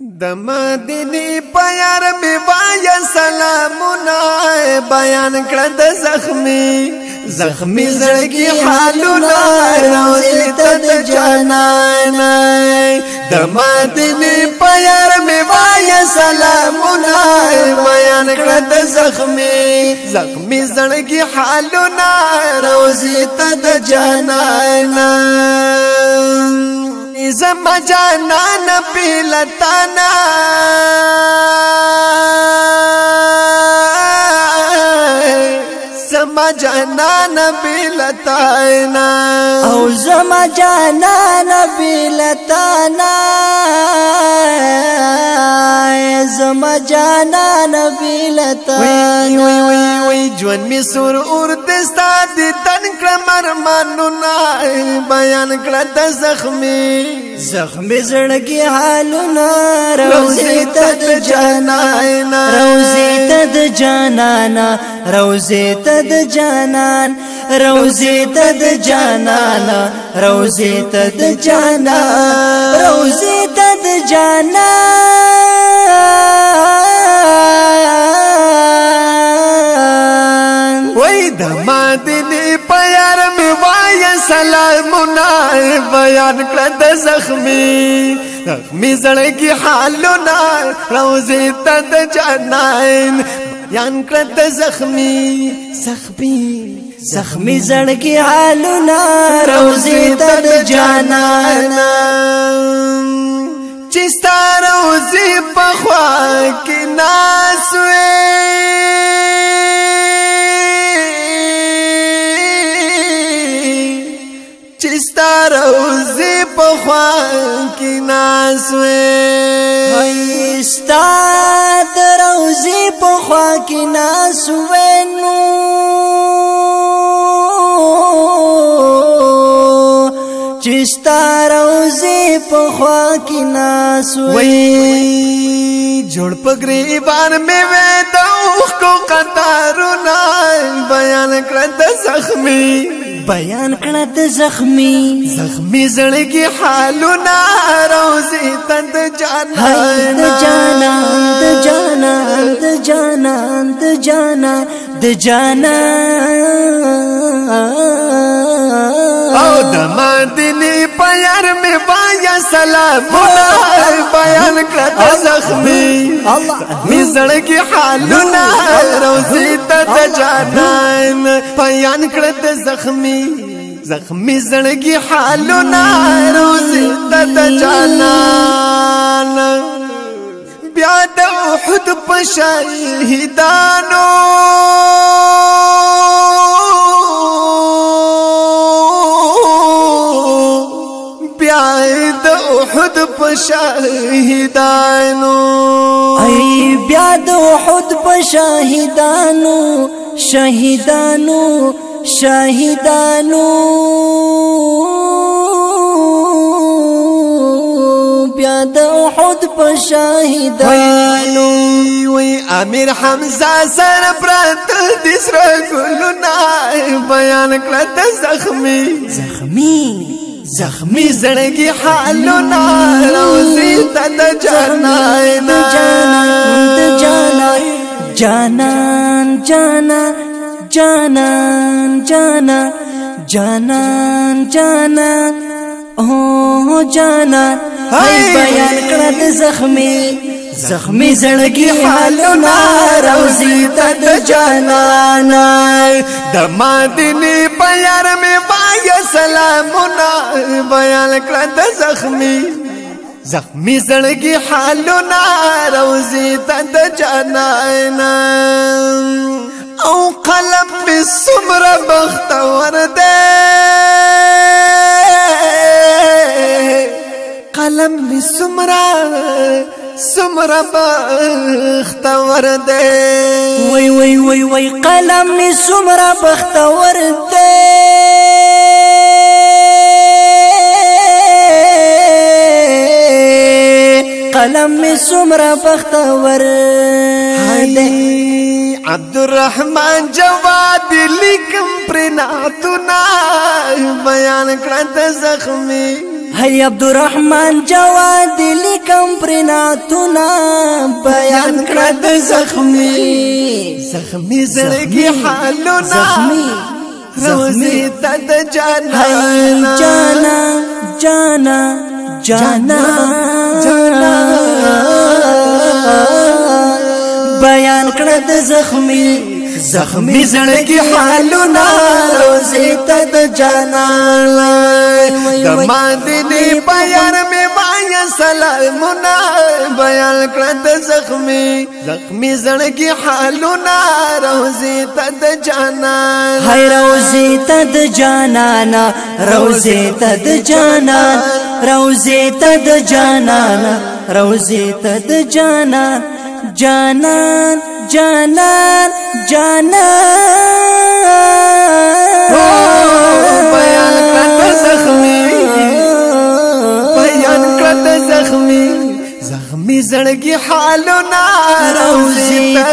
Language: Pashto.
د مدینه پیار می وای سلامونه بیان کړه د زخمی زړګي حالونه روزي ته د جانان د مدینه پیار می وای سلامونه بیان کړه د زخمی زړګي حالونه روزي ته د جانان زما جانان پیلتانا زما جانان پیلتانا او زما جانان پیلتانا زما جانان پیلتانا وی جوان می سور اور دستا دی تن کمر مانونا بیان کړه د زخمی زړګي حالونه روزي ته د جانان روزي ته د جانان روزي ته د جانان روزي ته د جانان روزي ته د جانان روزي ته د جانان وای د مدینه پیار می وای سلامونه بیان کړه د زخمی زړګي حالونه روزي ته د جانان بیان کړه د زخمی زړګي حالونه روزي ته د جانان چې ستاره روزي په خوا کې ناس روزي په خوا کې ناس وې ستاد روزي په خوا کې ناس وې نو چې ستاد روزي په خوا کې ناس وې جوړ پګریبان مې وې د اوخ کو قطارونه بیان کړه د بیان کړه د زخمی زړګي حالونه روزي ته د جانان د جانان د جانان د جانان د جانان او د مدینه پیار می وای سلامونه بیان کړه د زخمی زړګي حالونه روزي ته د جانان بیان کړه د زخمی زړګي حالونه روزي ته د جانان بیا د احد په شهیدانو بیا د احد په شهیدانو ای بیا د احد په شهیدانو بیا د احد په شهیدانو وی امیر حمزه سره پرات د سره ګلونه بیان کړه د زخمی زړګي حالونه روزي ته د جانان جانان او جانان هاي بیان کړه د زخمی زړګي حالونه روزي ته د جانان د مدینه پیار می وای سلامونه بیان کړه د زخمی زړګي حالونه روزي ته د جانان او قلم می سمره بختور ده قلم می سمره بختور ده وی قلم می سمره بختور ده قلم می سمره بختور ده عبدالرحمن جواد لیکم پرناتنا بیان کړه د زخمی هی عبدالرحمن جواد لیکم پرناتونا بیان کړه د زخمی زړګي حالونه روزي ته د جانا جانا جانا جانا بیان کړه د زخمی زړګي حالونه روزي ته د جانا د ماندني بیان می وایا سلامونه بیان کړه د زخمی زړګي حالونه روزي ته د جانا هاي روزي ته د جانا روزي ته د جانا روزي ته د جانا روزي ته د جانا جانان جانان جانان بیان کړه زخمی زړګي حالونه روزي ته